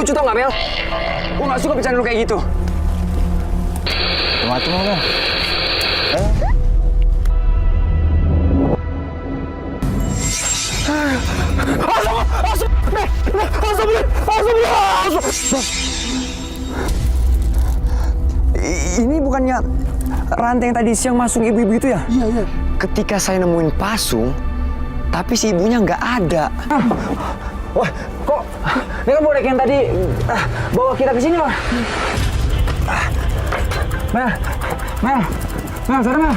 lucu tau nggak, Mel? Gue nggak suka bercanda lu kayak gitu. Macam apa? Ini bukannya rantai yang tadi siang masuk ibu-ibu itu ya? Iya. Ketika saya nemuin pasung, tapi si ibunya nggak ada. Wah, kok ini kan boneka yang tadi bawa kita ke sini, Wah. Mel, sana Mel.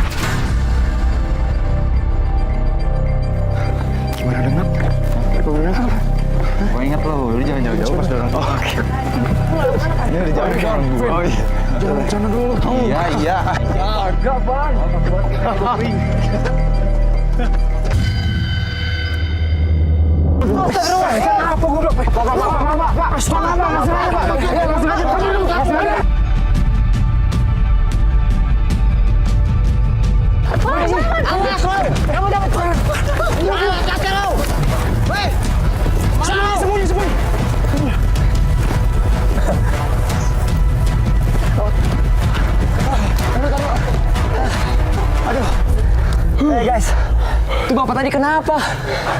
Gimana dengan? Gue ingat lo, lu jangan jauh-jauh pas dorong. Oh, oke. Ini udah jauh-jauh. Oh iya. Jangan bercanda dulu. Iya. Agak, Bang. Kenapa gue bilang? Pak. Langsung aja. Kamu dapat. Kakak lo. Weh. Sembunyi. Aduh. Hey guys, itu bapak tadi kenapa?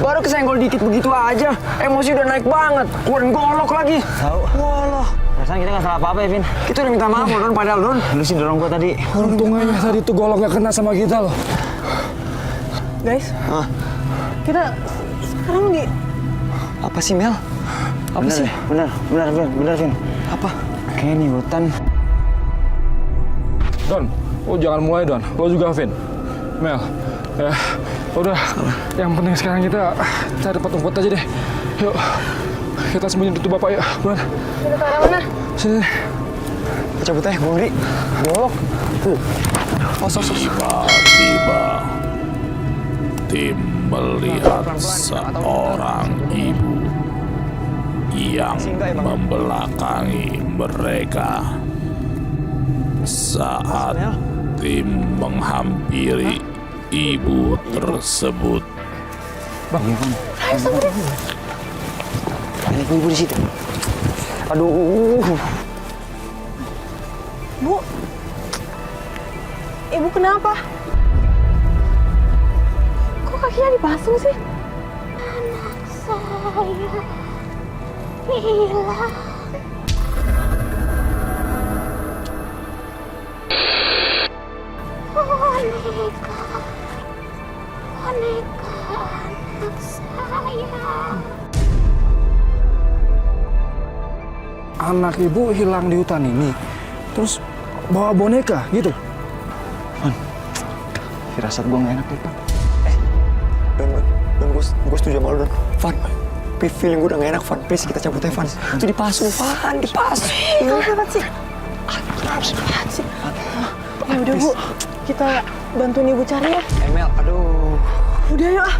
Baru kesenggol dikit begitu aja, emosi udah naik banget, keluarin golok lagi. Tahu. Walah. Perasaan kita nggak salah apa-apa ya, Vin. Kita udah minta maaf loh, Don, padahal Don. Lu sih dorong gua tadi. Untungnya tadi tuh golok gak kena sama kita loh. Guys, kita sekarang di... Apa sih, Mel? Apa Bener, sih? Bener, Vin. Apa? Kayak nih hutan. Don, lo jangan mulai Don. Lo juga Vin. Mel, ya udah. Yang penting sekarang kita cari patung pot aja deh. Yuk, kita sembunyi tutup bapak yuk. Buruan. Kita ke arah mana? Sini. Cabut aja, gue ngeri. Golok. Tiba-tiba tim melihat seorang ibu yang membelakangi mereka. Saat tim menghampiri ibu tersebut, Ada ibu di situ. Aduh. Bu, ibu kenapa? Kok kakinya dipasung sih? Anak saya hilang. Boneka anak saya. Anak ibu hilang di hutan ini. Terus bawa boneka gitu. Firasat gua nggak enak nih, Pak. Don, gue setuju sama lo, Don. Van, feeling gue udah gak enak, Van. Please, kita cabut aja, Van. Itu dipasung, Van. Dipasung. Kenapa sih? Kenapa sih? Ya udah Bu, kita bantuin ibu cari ya. Mel, aduh. Udah yuk ah.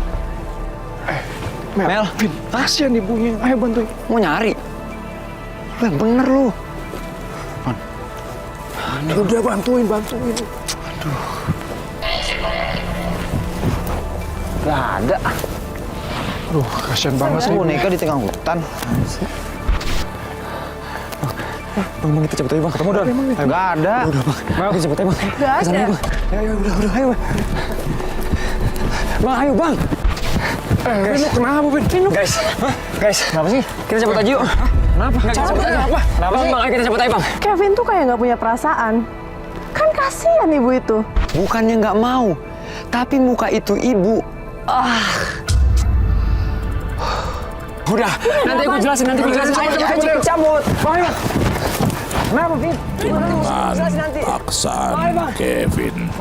Mel, Vin, kasihan ibunya. Ayo bantuin. mau nyari? Lu yang bener lu. Udah bantuin. Gak ada. Aduh, kasihan banget sih. Boneka di tengah hutan. Bang, kita cabut aja, Bang. Ketemu, Don. Gak ada. Udah, Bang. Kita cabut aja, Bang. Gak Kesana ada. aja, Bang. Ayo, udah, ayo, Bang. Bang, ayo, Bang. Vin, lu kenapa, Vin? Guys, kenapa sih? Kita cabut aja yuk. Kenapa? Cabut aja. Kenapa sih? Bang, ayo kita cabut aja, Bang. Kevin tuh kayak nggak punya perasaan. Kan kasihan ibu itu. Bukannya nggak mau, tapi muka itu ibu. Udah, nanti gue jelasin. Cepet cabut. Bang, ayo. Kenapa, Vin? dengan paksaan Kevin,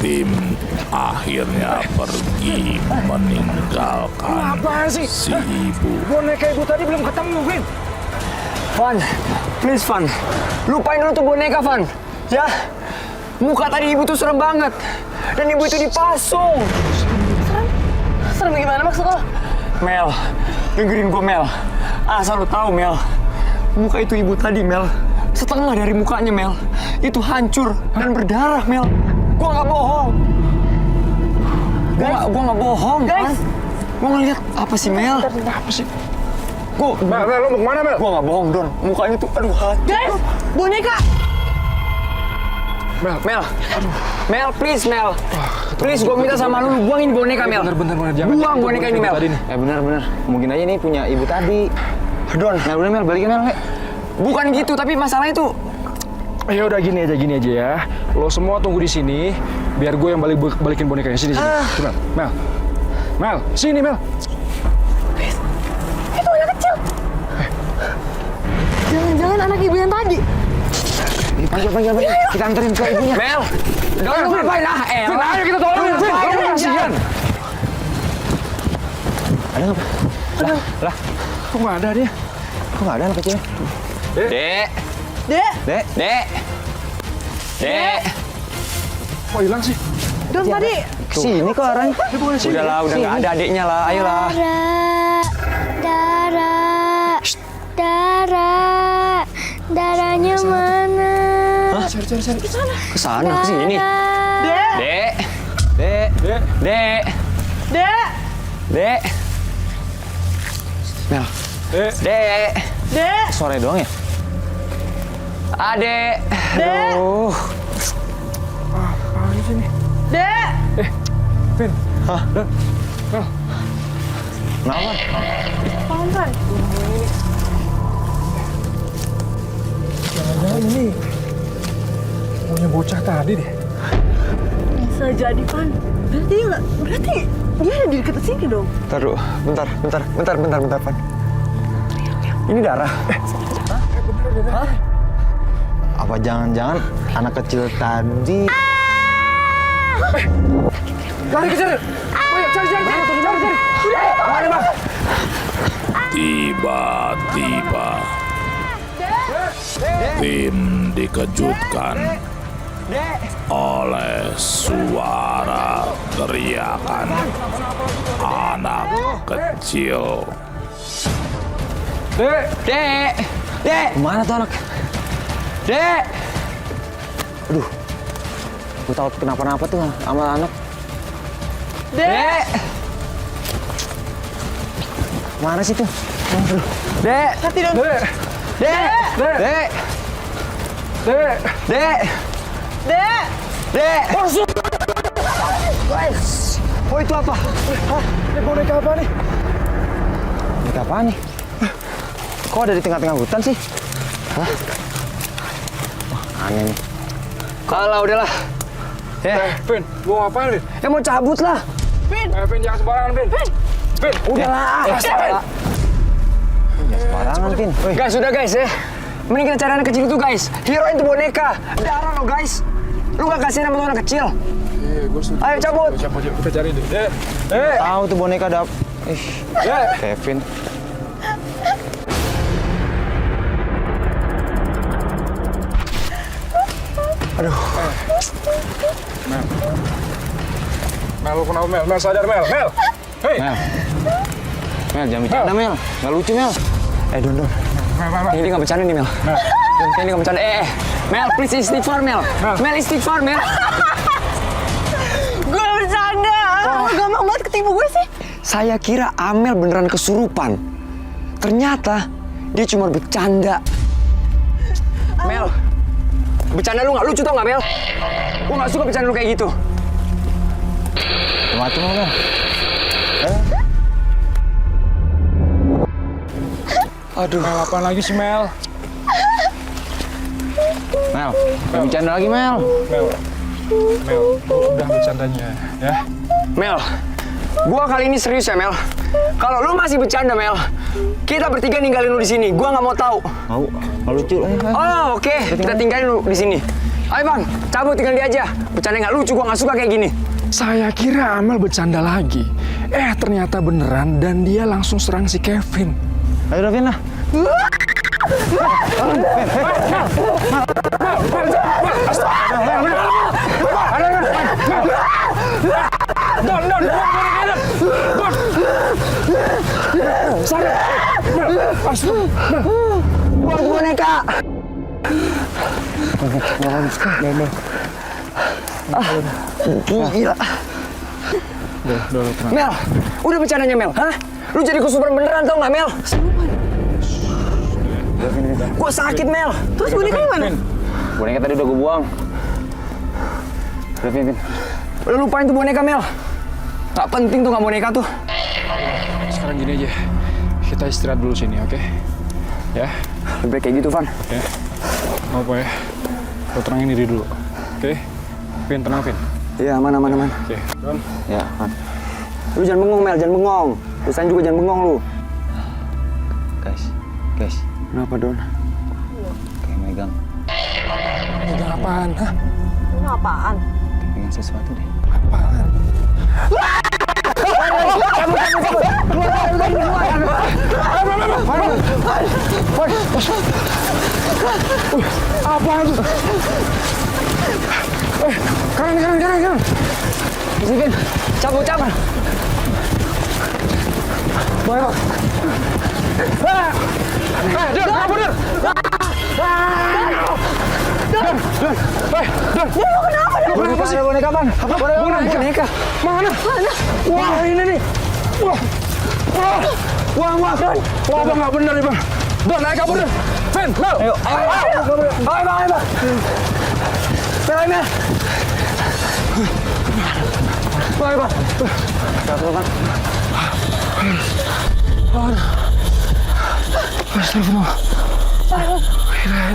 tim akhirnya pergi meninggalkan si ibu. Boneka ibu tadi belum ketemu, Vin. Van, please Van, lupain dulu tuh boneka Van, ya. Muka tadi ibu tuh serem banget, dan ibu itu dipasung. Serem gimana maksud lo? Mel, dengerin gue Mel. Asal lo tahu Mel, muka itu ibu tadi Mel, setengah dari mukanya Mel, itu hancur dan berdarah Mel. Gue nggak bohong. Gue nggak bohong. Guys. Gue ngeliat apa sih Mel? Apa sih? Mel, lo mau kemana, Mel? Gua nggak bohong, Don. Mukanya tuh, aduh, hancur. Guys, boneka. Mel, please, Mel. Please, gua minta sama lu buangin boneka, Mel. Bener. Jangan Buang boneka ini, Mel. Tadi nih. Benar. Mungkin aja nih punya ibu tadi. Don, Nah, udah Mel, balikin Mel. bukan gitu, tapi masalahnya tuh Ya udah gini aja ya. Lo semua tunggu di sini, biar gue yang balikin bonekanya. Sini. Coba, Mel, sini Mel. Itu anak kecil. Jangan-jangan anak ibu yang tadi. Panggil. Kita anterin ke ibunya. Mel. Don, lu ngapain lah? Vin, ayo kita tolongin, Vin. Kasihan. Ada nggak? Lah, Kok nggak ada dia? kok nggak ada anak kecilnya? Dek. Kok hilang sih? Don tadi. Kesini kok arahnya. Udahlah, udah nggak ada adiknya lah. Ayolah. Darahnya mana? Cari. Kesana, kesini. Dek. Dek. Mel. Dek. Sore doang ya? Adek. Dek. Aduh. Apaan sih nih? Dek. Vin. Kenapa? Pelan-pelan. Jangan-jangan ini punya bocah tadi deh. Bisa jadi, Pan. Berarti dia ada di dekat sini dong. Taruh, bentar, Pan. Ini darah. Apa jangan-jangan anak kecil tadi? Lari kejar. Ayo cari. Lari, Bang. Tiba-tiba tim dikejutkan oleh suara teriakan anak kecil. Dek. Kemana tuh anak? Dek. Gue takut kenapa-napa tuh sama anak. Dek. Mana sih tuh? Dek. Hati Don. Dek. Oh, itu apa? Ini boneka apa nih? Ini apaan nih? Kok ada di tengah-tengah hutan sih? Hah? Wah, aneh nih. Kalau udahlah. Vin, mau ngapain, Vin? Ya mau cabut lah. Vin, jangan sembarangan, Vin. Vin, Udahlah. Sembarangan, Vin. Guys, udah guys ya. Mending kita cari anak kecil itu guys. Hero itu boneka. Darah lo guys. Lu gak kasih nama tuh anak kecil. Iya, gue setuju. Ayo cabut. Siapa kita cari deh. Tahu tuh boneka Kevin. Mel, lu kenapa Mel? Mel sadar Mel. Hei. Mel, jangan bercanda Mel. Nggak lucu Mel. Don. Mel. Ini gak bercanda nih Mel. Ini gak bercanda. Mel, please istighfar Mel. Mel istighfar Mel. Gue bercanda. Gampang banget ketipu gue sih. Saya kira Amel beneran kesurupan. Ternyata dia cuma bercanda. Mel, bercanda lu gak lucu tau gak Mel? Gue gak suka bercanda lu kayak gitu. Mati Mel. Aduh. Mel, apaan lagi sih Mel? Mel, jangan bercanda lagi Mel. Mel, udah bercandanya ya. Mel, gua kali ini serius ya Mel. Kalau lu masih bercanda Mel, kita bertiga ninggalin lu di sini. Gua nggak mau tahu. Mau, nggak lucu. Oh oke, kita tinggalin lu di sini. Ayo bang, cabut tinggal dia aja. Bercanda nggak lucu, gua nggak suka kayak gini. Saya kira Amel bercanda lagi. Ternyata beneran dan dia langsung serang si Kevin. Ayo Davin lah. Buang boneka. Gila. Mel, udah bercandanya Mel, hah? Lu jadi kesurupan beneran tau nggak Mel? Gua sakit, Mel. Terus bonekanya mana? Boneka tadi udah gue buang. Udah, Vin. Udah lupain tuh boneka, Mel. Gak penting tuh, gak boneka tuh. Sekarang gini aja, kita istirahat dulu sini, oke? Ya, Lebih baik kayak gitu, Van. ya. Mau apa ya? Lo tenangin diri dulu, oke? Vin, tenang, Vin. Iya, aman. Oke, Don. Ya, Man. Lu jangan bengong, Mel, jangan bengong. Usahain juga jangan bengong lu. Guys. Kenapa, Don? Kayak megang. Megang apaan? Hah? Ini apaan? Kayak pengen sesuatu deh. Apaan? Apaan tuh? Kanan. Vin, cabut. Boleh, Pak. Don, kabur, Don. Boneka sih? Boneka, Bang. Apa? Boneka. Mana? Wah, ini nih. Wah, Don. Wah, Bang, nggak bener nih, Bang. Don, naik kabur, Don. Vin, Mel. Ayo, Bang. Mel. Ayo, Bang. Astagfirullah.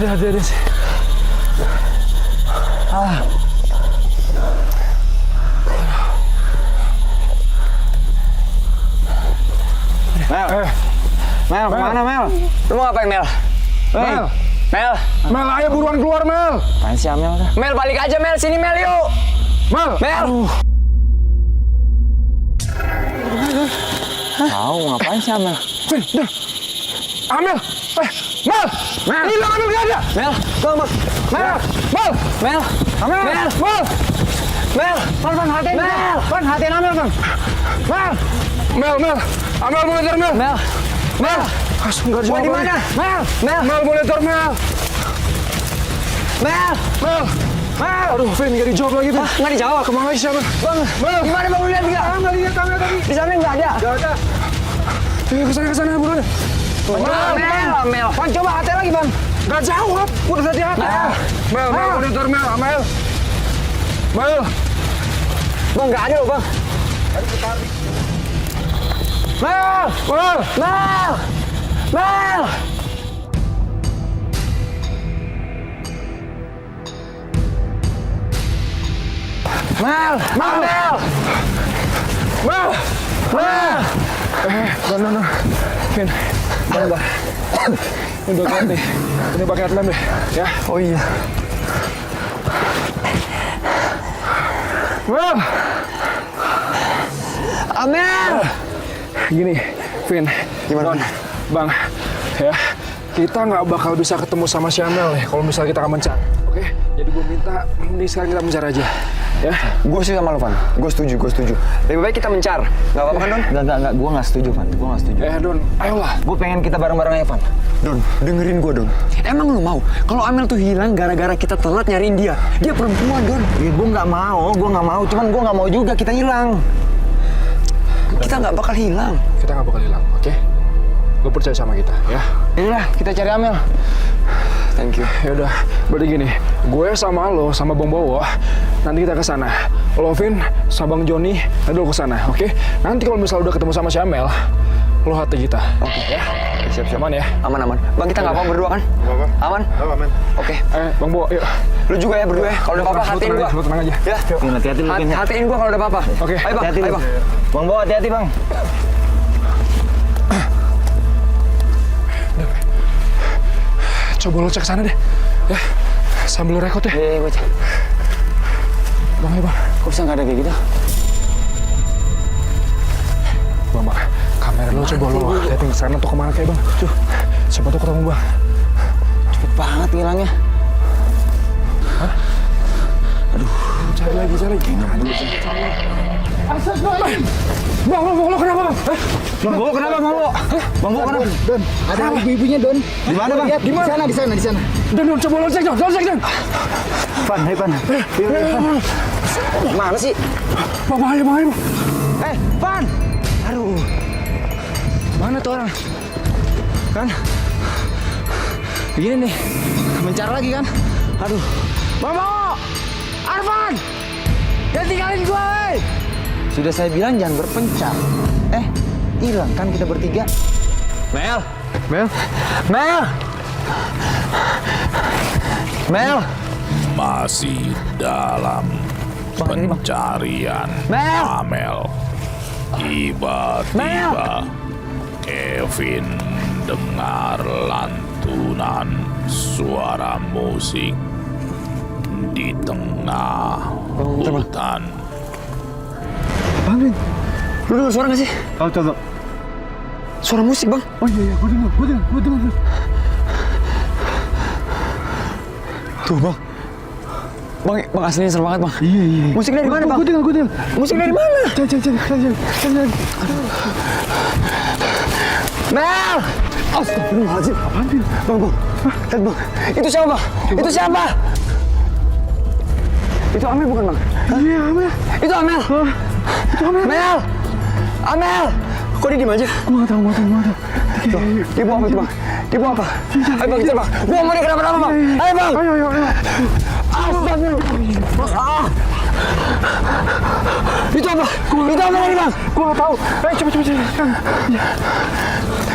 Ada sih. Mel, kemana, Mel? Lu mau ngapain, Mel? Mel, Mel, ayo buruan keluar, Mel. Apaan sih, Amel? Mel, balik aja, Mel. Sini, Mel, yuk. Mel. Tahu ngapain sih, Amel? Vin, Don. Amel. Mel. Hilang, Amel, nggak ada. Mel, Bang. Mel. Mel. Van, hatiin. Mel. Van, hatiin Amel, Van. Mel. Amel boleh ntar, Mel. Mel. Nggak Gua jawab di lagi. mana? Mel boleh ntar, Mel. Mel. Aduh, Vin, nggak dijawab lagi, Vin. Nggak dijawab. Kemana lagi sih, Amel? Mel, gimana, Bang? Lu lihat nggak? Nggak lihat Amel tadi. Di sana nggak ada. Ayo kesana buruan. Mel. Van, coba hatiin lagi, Bang. Nggak jawab. Udah tadi hati. Mel boleh ntar, Mel. Amel. Bang, nggak ada loh, Bang. Mel. Don. Vin, bentar. Ini udah kuat nih. Ini pakai headlamp deh, ya. Oh iya. Mel. Amel. Gini, Vin. Gimana? Don, Bang, ya. Kita nggak bakal bisa ketemu sama si Amel nih kalau misalnya kita nggak mencar. Oke? Jadi gue minta, mending sekarang kita mencar aja. Ya? Gue sih sama lu, Van. Gue setuju. Lebih baik kita mencar. Nggak apa-apa kan, Don? Enggak. Gue nggak setuju, Van. Gue nggak setuju. Don, ayolah. Gue pengen kita bareng-bareng aja, Van. Don, dengerin gue, Don. Emang lu mau kalau Amel tuh hilang gara-gara kita telat nyariin dia? Dia perempuan, Don. Ya, gue nggak mau. Cuman gue nggak mau juga kita hilang. Kita nggak bakal hilang. Kita nggak bakal hilang, oke? Gue percaya sama kita, ya. Yaudah, kita cari Amel. Thank you. Ya udah, berarti gini, gue sama lo sama Bang Bowo, nanti kita ke sana. Lo, Vin, sama Bang Joni, nanti lo ke sana, oke? Nanti kalau misalnya udah ketemu sama si Amel, lo hati kita. Oke, ya? Siap. Aman ya? Aman. Bang, kita nggak apa berdua kan? Apa? Aman? Aman. Oke. Bang Bowo, yuk. Lu juga ya berdua ya. Kalau udah apa-apa hatiin gua. Lo tenang aja. Ya. Hati-hati lu, Vin. Hatiin gua kalau udah apa-apa. Oke. Ayo, Bang. Hati-hati Ayo, lu. Bang. Bang Bowo, hati-hati, Bang. Coba lo cek sana deh, ya. Sambil lo rekod ya. Iya, gue cek. Bang, ya Bang. Kok bisa nggak ada kayak gitu? Bang, kamera lo coba lo liatin ke sana atau kemana kayak Bang. Tuh, siapa tuh ketemu Bang. Cepet banget ngilangnya. Cari lagi. Bang, lo kenapa Bang? Bang Bowo kenapa, Bang Bowo? Bang Bowo kenapa? Don, ada ibu-ibunya, Don. Di mana, Bang? Di sana. Don, coba lo cek, Don. Van, hai, Van. Mana sih? Bahaya, Bang. Van! Aduh. Mana tuh orang? Kan? Begini nih, mencar lagi kan? Aduh. Mama! Arfan! Jangan tinggalin gue, wey! Sudah saya bilang jangan berpencar. Hilang kan kita bertiga. Mel! Mel! Mel! Mel! Masih dalam pencarian Mel! Amel. Tiba-tiba Kevin dengar lantunan suara musik di tengah hutan. Bang, Vin. Lu dengar suara nggak sih? Tahu. Suara musik, Bang. Oh iya, gue dengar. Tuh, Bang. Bang aslinya seru banget, Bang. Iya. Musik dari mana, Bang? Gue dengar. Musik dari mana? Jangan. Mel! Astagfirullahaladzim. Apaan, Vin? Bang. Lihat, Bang. Itu siapa, Bang? Itu siapa? Itu Amel bukan, Bang? Iya, Amel. Itu Amel. Itu Amel. Amel! Kok dia diem aja? Gue nggak tahu. Dia bawa apa itu, Bang? Dia bawa apa? Ayo, Bang, kita, Bang. Gua mau dia kenapa-napa, Bang. Ayo, Bang. Ayo. Astagfirullah. Itu apa? Itu apa ini, Bang? Gue nggak tahu. Ayo, coba.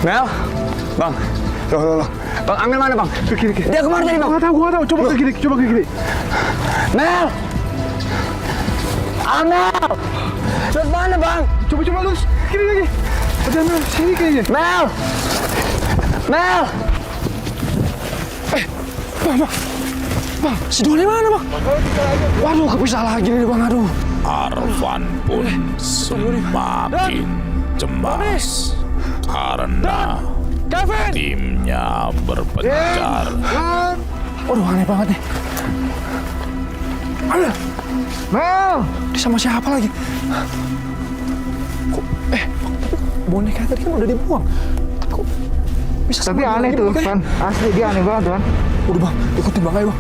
Mel? Bang. Loh. Bang, Amel mana, Bang? Ke kiri. Dia kemana tadi, Bang? Gue nggak tahu. Coba ke kiri. Mel! Amel! Lihat mana, Bang? Coba lurus. Kiri lagi. Ada Mel, sini kayaknya. Mel! Bang, si Doni mana, Bang? Waduh, kepisah lagi nih, Bang. Aduh. Arfan pun semakin cemas karena timnya berpencar. Waduh, aneh banget nih. Amel! Mel! Dia sama siapa lagi? Kok, boneka tadi kan udah dibuang. Tapi kok bisa sama Tapi dia aneh lagi, tuh, bonekanya? Van. Asli dia aneh banget, Van. Udah, Bang, ikutin Bang, ayo, Bang.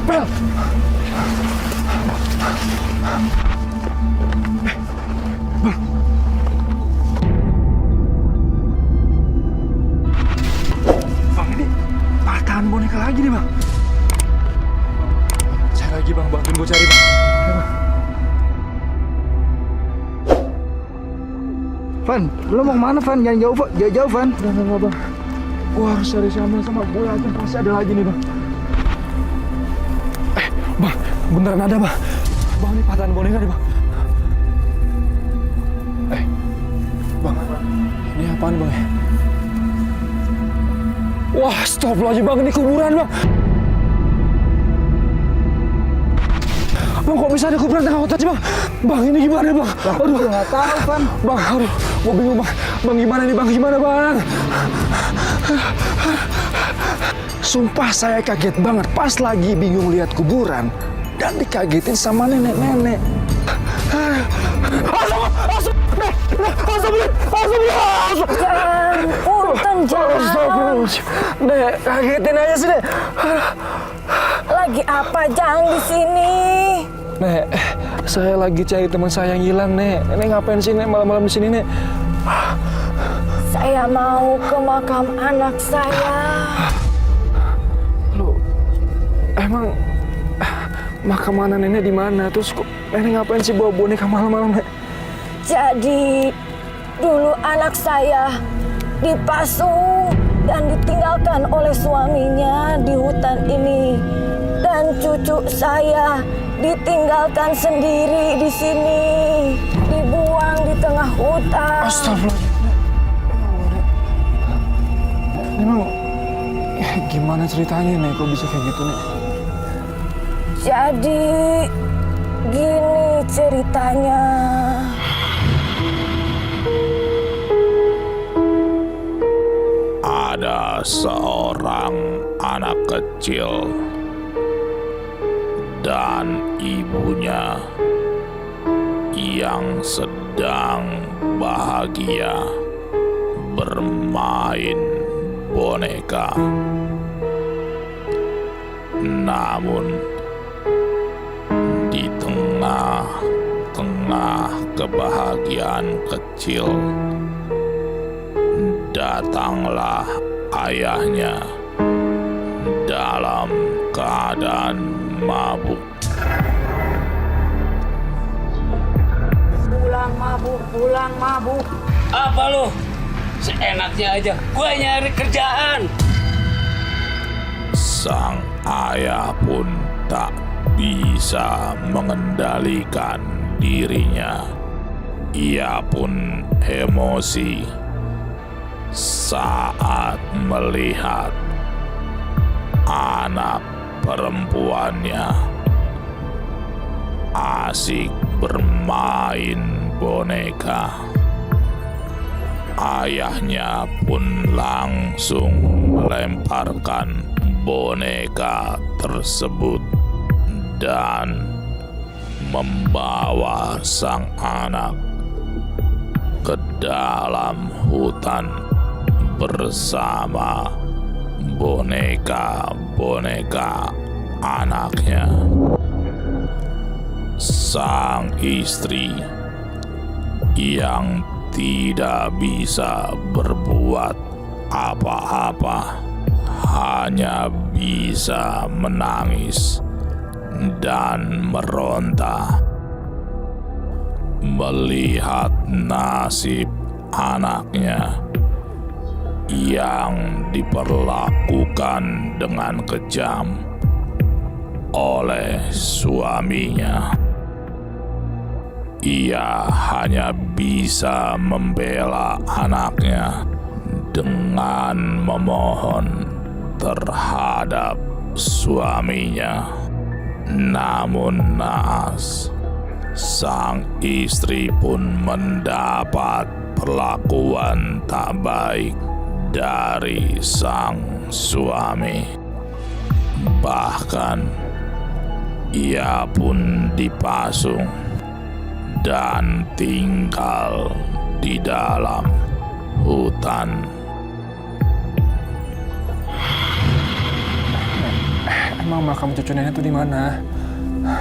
Mel! Bang, ini patahan boneka lagi nih, Bang. Cari lagi, Bang. Bantuin gue cari, Bang. Ayo, Bang. Van, lo mau kemana, Van? Jangan jauh, Van. Enggak, Bang. Gue harus cari Syamel sama gue yakin pasti ada lagi nih, Bang. Bang, beneran ada, Bang. Bang, ini patahan boneka nih, Bang. Bang, ini apaan, Bang? Wah, stop lagi, Bang. Ini kuburan, Bang. Bang, kok bisa ada kuburan tengah hutan sih, Bang? Bang, ini gimana, Bang? Aduh, Nggak tahu, Van. Bang, aduh, gue bingung, Bang. Bang, gimana nih, Bang? Gimana, Bang? Sumpah saya kaget banget pas lagi bingung lihat kuburan dan dikagetin sama nenek-nenek. Jangan, Nek, kagetin aja sih, Nek. lagi apa Jang di sini? Nek, saya lagi cari teman saya yang hilang, Nek. Nek ngapain sih, Nek, malam-malam di sini, Nek? Saya mau ke makam anak saya. Loh, emang makam mana nenek di mana? Terus kok nenek ngapain sih bawa boneka malam-malam, Nek? Jadi dulu anak saya dipasung dan ditinggalkan oleh suaminya di hutan ini. Dan cucu saya ditinggalkan sendiri di sini, dibuang di tengah hutan. Astagfirullah. Emang gimana ceritanya, Nek? Kok bisa kayak gitu, Nek? Jadi gini ceritanya. Ada seorang anak kecil dan ibunya yang sedang bahagia bermain boneka. Namun di tengah-tengah kebahagiaan kecil, datanglah ayahnya dalam keadaan mabuk. Pulang mabuk. Apa lu? Seenaknya aja, gue nyari kerjaan. Sang ayah pun tak bisa mengendalikan dirinya. Ia pun emosi saat melihat anak perempuannya asik bermain boneka. Ayahnya pun langsung melemparkan boneka tersebut dan membawa sang anak ke dalam hutan bersama boneka-boneka anaknya. Sang istri yang tidak bisa berbuat apa-apa, hanya bisa menangis dan meronta melihat nasib anaknya yang diperlakukan dengan kejam oleh suaminya. Ia hanya bisa membela anaknya dengan memohon terhadap suaminya. Namun naas, sang istri pun mendapat perlakuan tak baik dari sang suami. Bahkan ia pun dipasung dan tinggal di dalam hutan. Emang makam cucu nenek itu di mana?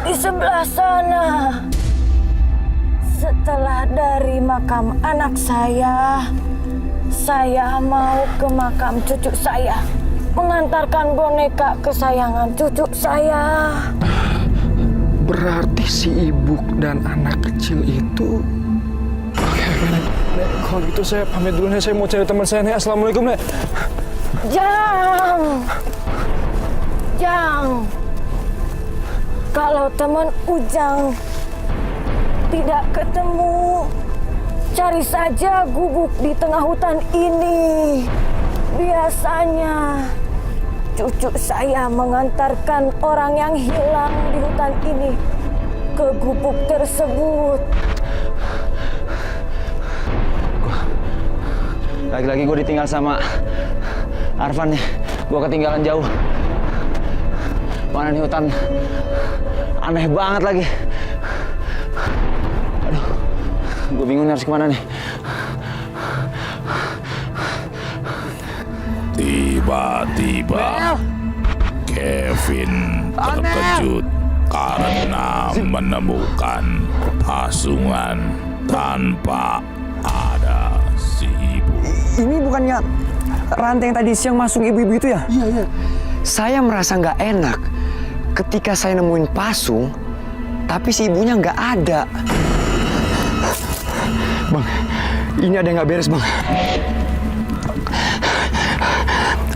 Di sebelah sana. Setelah dari makam anak saya mau ke makam cucu saya, mengantarkan boneka kesayangan cucu saya. Berarti si ibu dan anak kecil itu... Oke, Nek. Kalau gitu saya pamit dulu, Nek. Saya mau cari teman saya, Nek. Assalamualaikum, Nek. Jang. Kalau teman Ujang tidak ketemu, cari saja gubuk di tengah hutan ini. Biasanya cucu saya mengantarkan orang yang hilang di hutan ini ke gubuk tersebut. Lagi-lagi gue ditinggal sama Arfan nih. Gue ketinggalan jauh. Mana nih hutan? Aneh banget lagi. Aduh, gue bingung harus kemana nih. Tiba-tiba Kevin terkejut karena menemukan pasungan tanpa ada si ibu. Ini bukannya rantai yang tadi siang masuk ibu-ibu itu ya? Iya. Saya merasa nggak enak ketika saya nemuin pasung, tapi si ibunya nggak ada. Bang, ini ada yang nggak beres, Bang.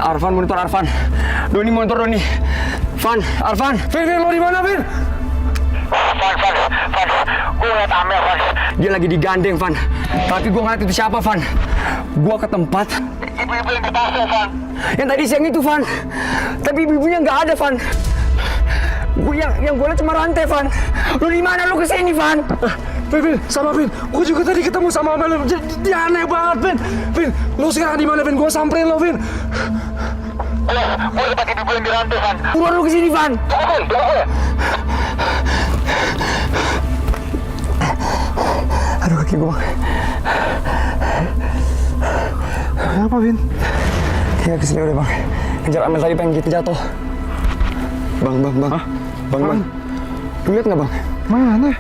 Arfan, monitor Arfan. Doni, monitor Doni. Arfan. Vin, lo di mana, Vin? Van, gue ngeliat Amel, Van. Dia lagi digandeng, Van. Tapi gue ngeliat itu siapa, Van. Gue ke tempat Ibu-ibu yang dipasung, Van. yang tadi siang itu, Van. Tapi ibu-ibunya nggak ada, Van. Gue yang gue lihat cuma rantai, Van. Lu di mana? Lu kesini, Van? Vin, sama Vin. Gue juga tadi ketemu sama Amel. Dia aneh banget, Vin. Vin, lo sekarang di mana, Vin? Gue samperin lo, Vin. Gue liat ibu yang dirantai, Van. Buruan lu kesini, Van. Tunggu gue. Aduh, kaki gue, Bang. Kenapa, Vin? Ya, kesini udah, Bang. Kejar Amel tadi pengen kita jatuh. Bang. Hah? Bang. Lu lihat nggak, Bang? Mana?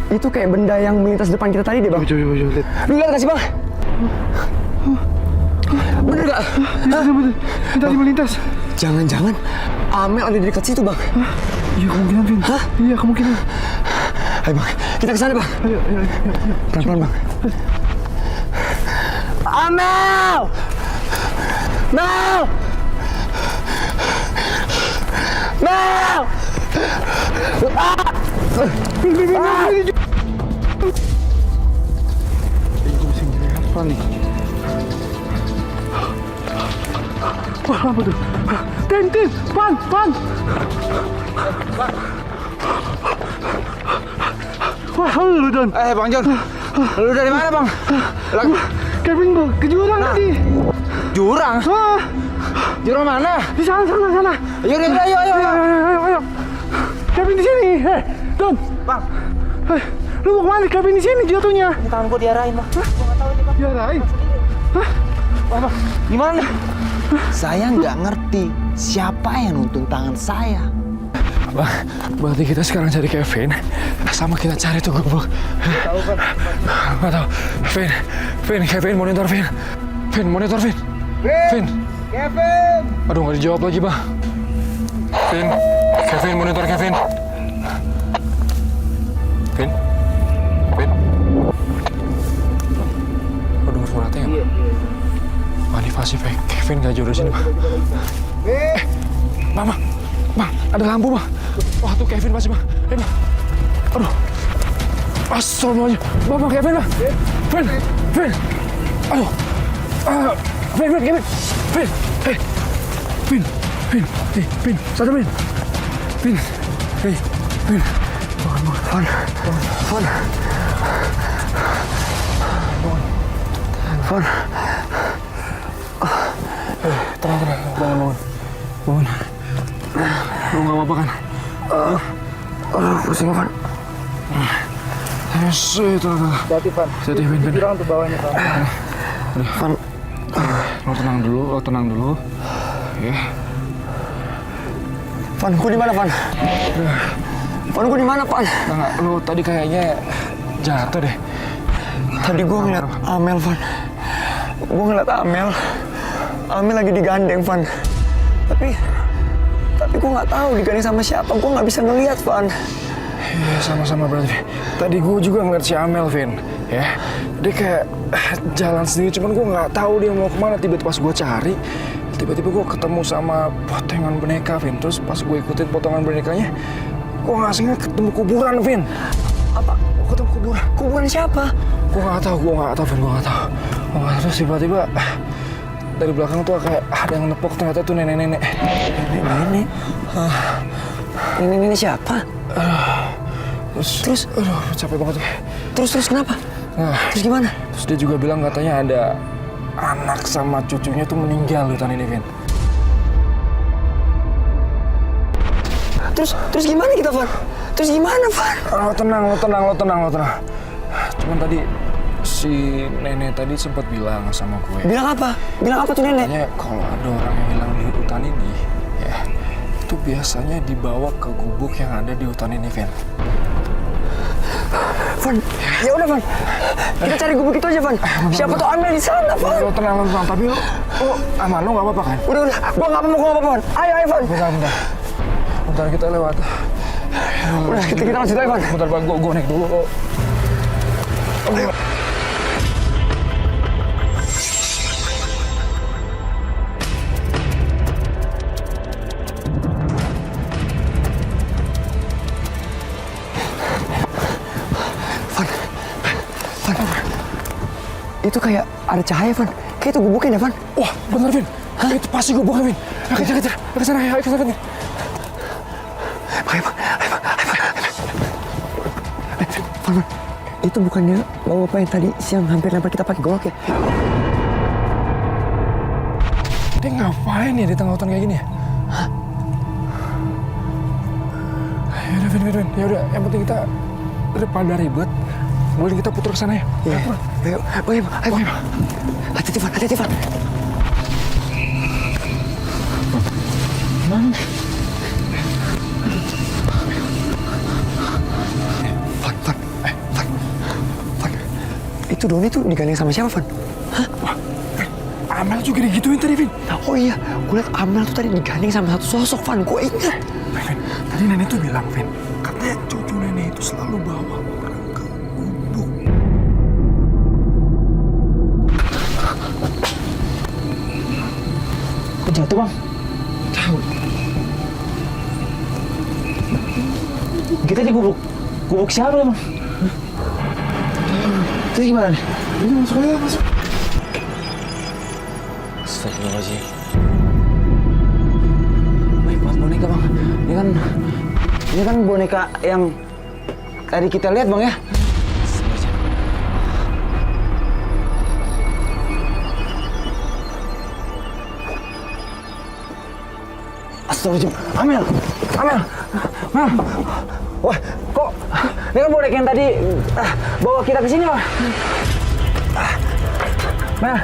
Itu kayak benda yang melintas depan kita tadi deh, Bang. Coba lihat. Lu lihat nggak sih, Bang? Bener nggak? Bener. Tadi melintas. Jangan-jangan Amel ada di dekat situ, Bang. Iya kemungkinan, Vin. Hah? Iya kemungkinan. Ayo, Bang. Kita ke sana, Bang. Ayo. Pelan-pelan, Bang. Amel! Mel! Mel! Apa nih? Wah, apa tuh? Tin, Pan! Wah, lu Don. Bang John. Lu dari mana, Bang? Kevin ke jurang tadi. Jurang? Jurang mana? Di sana. Ayo. Kevin di sini. Don. Bang. Lu mau kemana? Kevin di sini jatuhnya. Ini tangan gua diarahin, Bang. Gua nggak tahu ini, Bang. Diarahin? Bang, gimana? Saya nggak ngerti siapa yang nuntun tangan saya. Bang, berarti kita sekarang cari Kevin sama kita cari tuh gubuk. Tahu, Bang. Nggak tahu. Kevin monitor Vin. Kevin. Aduh, nggak dijawab lagi, Bang. Kevin monitor Kevin. Vin. Aduh, suaranya nggak? Wah, ini pasti Kevin nggak jauh dari sini, Bang. Bang, ada lampu, Bang. Wah, tuh Kevin pasti, Bang. Bang. Aduh. Astagfirullahaladzim. Bang, Kevin, Bang. Vin. Aduh. Kevin. Vin. Satu, Vin. Fon. Tenang. Bangun. Lu nggak apa-apa kan? Pusing, Van. Tenang. Hati, Pan. Hati, Vin. Jurang tuh bawahnya, Pan. Van. Lo tenang dulu. Ya. Van, gua di mana, Van? Enggak, lo tadi kayaknya jatuh deh. Tadi gua ngeliat Amel, Van. Amel lagi digandeng, Van. Tapi gua nggak tahu digandeng sama siapa. Gua nggak bisa ngeliat, Van. Iya, sama-sama berarti. Tadi gue juga ngeliat si Amel, Vin. Ya, dia kayak jalan sendiri. Cuman gue nggak tahu dia mau kemana. Tiba-tiba pas gue cari, tiba-tiba gue ketemu sama potongan boneka, Vin. Terus pas gue ikutin potongan bonekanya, gue nggak sengaja ketemu kuburan, Vin. Apa? Gue ketemu kuburan. Kuburan siapa? Gue nggak tahu, Vin. Gue nggak tahu. Terus tiba-tiba dari belakang tuh kayak ada yang nepok, ternyata tuh nenek-nenek. Nenek siapa? Terus, aduh, capek banget. Terus kenapa? Nah, Terus gimana? terus dia juga bilang katanya ada anak sama cucunya tuh meninggal di hutan ini, Vin. Terus gimana kita, Van? Terus gimana, Van? Lo tenang. Cuman tadi si nenek tadi sempat bilang sama gue. Bilang apa tuh nenek? Katanya kalau ada orang yang hilang di hutan ini, ya itu biasanya dibawa ke gubuk yang ada di hutan ini, Vin. Van, ya udah, Van. Kita cari gubuk itu aja, Van. Siapa tuh Amel di sana, Van? Lo tenang. Tapi lo aman, lo nggak apa-apa kan? Udah. Gua nggak apa-apa, Van. Ayo, Van. Bentar kita lewat. Udah, kita lanjut aja, Van. Bentar, Bang. Gue naik dulu. Itu kayak ada cahaya, Van. Kayak itu gubuknya, Van. Wah, bener, Vin. Itu pasti gubuknya, Vin. Ayo kejar. Ke sana, ayo ke sana, Vin. Ayo, Van. Itu bukannya bapak yang tadi siang hampir lempar kita pakai golok ya? Dia ngapain ya di tengah hutan kayak gini ya? Yaudah, Vin. Yaudah, yang penting kita daripada ribet, boleh kita putar ke sana ya? Iya. Ayo. Hati-hati, Van. Mana? Van. Itu Doni tuh digandeng sama siapa, Van? Amel juga digituin tadi, Vin. Oh iya, Gue liat Amel tuh tadi digandeng sama satu sosok, Van. Gue ingat. Vin, tadi nenek tuh bilang, Vin, katanya cucu nenek itu selalu bawa orang ke gubuk. Kok jatuh, Bang? Tahu. Kita di gubuk siapa, Bang? Itu gimana nih? Ini masuk aja, masuk. Astagfirullahaladzim. Baik banget boneka, Bang. Ini kan boneka yang tadi kita lihat, Bang, ya? Astagfirullahaladzim. Amel! Wah, kok ini kan boneka yang tadi bawa kita ke sini, Bang? Mel,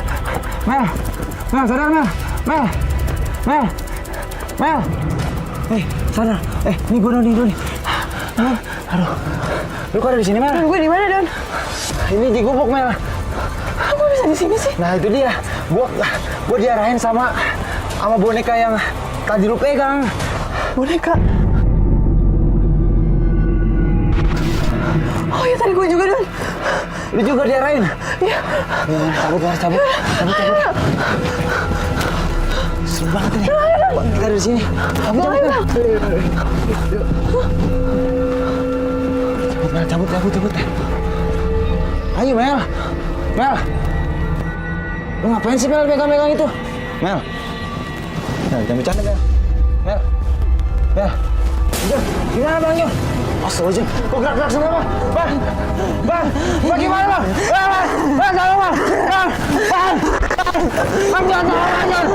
sadar, Mel. Sadar. Ini gue nih. Aduh. Lu kok ada di sini, Mel? Gue di mana, Don? Ini di gubuk, Mel. Kok bisa di sini sih? Nah, itu dia. Gua diarahin sama boneka yang tadi lu pegang. Boneka. Oh ya, tadi gue juga, Don. Lu juga diarahin? Iya. Cabut. Seru banget ini. Kita ada di sini. Cabut. Cabut. Ayo, Mel. Lu ngapain sih, Mel, pegang-pegang itu? Mel. Jangan bercanda, Mel. Udah, gimana, Bang, yuk? Astagfirullahaladzim, kok gerak-gerak semua, Bang? Bang, gimana, Bang? Bang, jangan, Bang! Bang, jangan!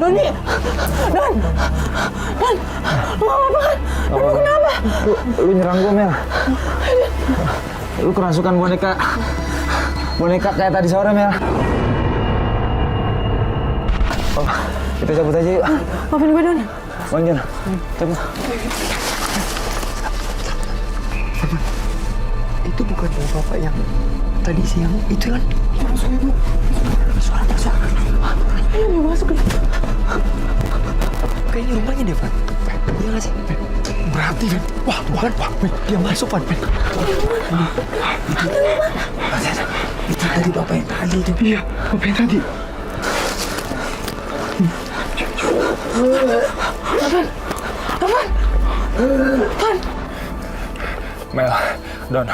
Don, lu apa kan? Lu kenapa? Lu nyerang gua, Mel. Lu kerasukan boneka kayak tadi sore, Mel. Oh, kita cabut aja yuk. Maafin gue, Don. Bang Jon, cabut. Itu bukan bapak yang tadi siang itu kan? Masuk ibu. Suara. Ayo, masuk deh. Kayaknya rumahnya deh, Van. Iya nggak sih? Berarti, Vin. Wah, Dia masuk, Van. Itu tadi bapak yang tadi itu. Iya, bapak yang tadi. Van. Mel, Don,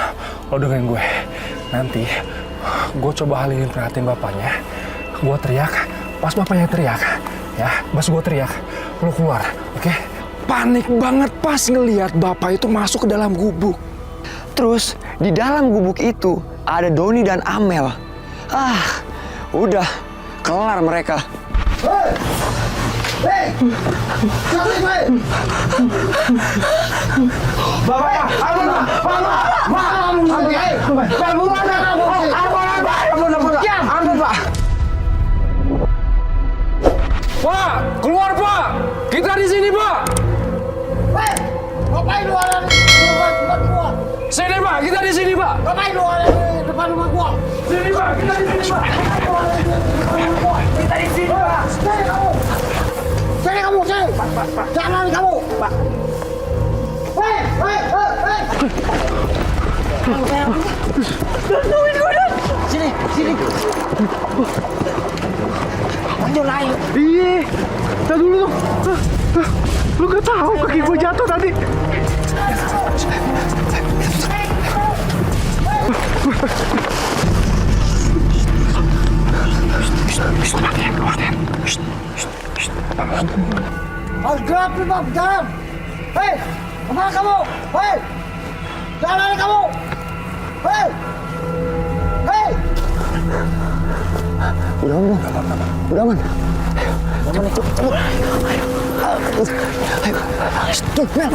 lo dengerin gue. Nanti gue coba alihin perhatian bapaknya. Gue teriak, pas bapaknya teriak, ya, pas gue teriak, lo keluar, oke? Panik banget pas ngelihat bapak itu masuk ke dalam gubuk. Terus di dalam gubuk itu ada Doni dan Amel. Udah kelar mereka. Pak, keluar, Pak. Kita di sini, Pak. Ngapain lu ada di depan gua? Sini, Pak. Kita di sini, Pak. Ngapain lu ada di depan rumah gua? Sini, Pak. Kita di sini, Pak. Kita di sini, Pak. Sini kamu, sini. Jangan lari kamu. Pak. Hei. Tungguin gue, Don. Sini. Lanjut naik. Iya. Dah dulu dong. Lu gak tahu kaki gue jatuh tadi. Harus gelap nih, Pak. Jalan. Hei, kemana kamu? Hei, jangan lari kamu. Hei. Udah aman. Aman ikut. Ayo. Mel.